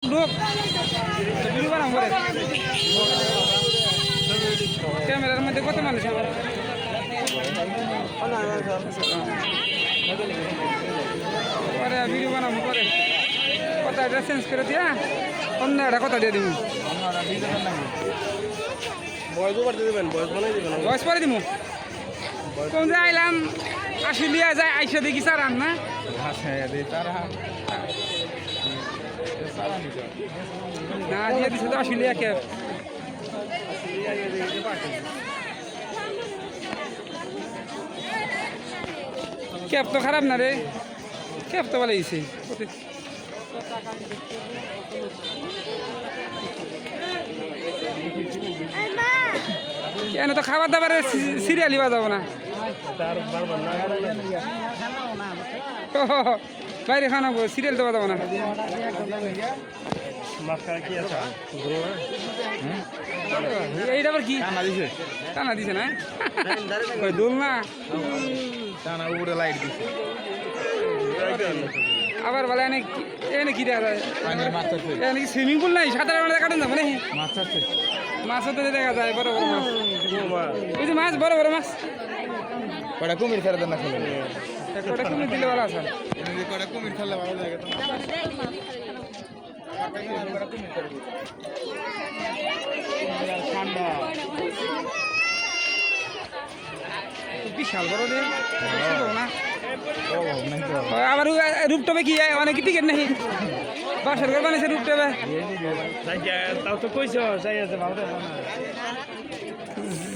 লোক ভিডিও বানাবো করে ক্যামেরার মধ্যে কত মানুষ আবার পরে ভিডিও বানাবো করে কথা এটা চেঞ্জ করে দিয়া অন্য একটা কথা দিয়ে দিব বয়স পরে দিব কোন যে আইলাম আসলিয়া যায় আইসা দেখি স্যার আন না না দিয়ে দিছে তো আসলিয়া ক্যাব ক্যাব তো খারাপ না রে ক্যাব তো ভালো হয়েছে কেন তো খাবার দাবারের সিরিয়ালি বাজাবো না বাইরে খানা সিরিয়াল তো বাজাবো না এইটা আবার কি টানা দিছে না দোল না টানা উপরে লাইট দিছে আবার বলে এনে কি দেখা যায় এনে কি সুইমিং পুল নাই সাঁতার কাটেন যাবো নাকি মাছও তো দেখা যায় বড় বড় মাছ ওই যে মাছ বড় বড় মাছ কটা কুমির ফেরত না খেলে কটা কুমির দিলে ভালো আছে কটা কুমির খেললে ভালো লাগে বিশাল বড় রে না আবার রূপটপে কি অনেক টিকিট নেই বাসর ঘর বানিয়েছে রূপটপে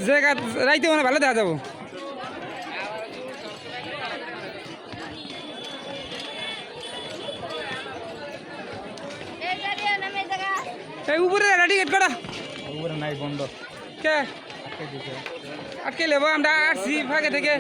জায়গা রাইতে মানে ভালো দেখা যাবো এই উপরে টিকিট করা উপরে নাই বন্ধ কে আটকে লেবো আমরা আসছি ফাঁকে থেকে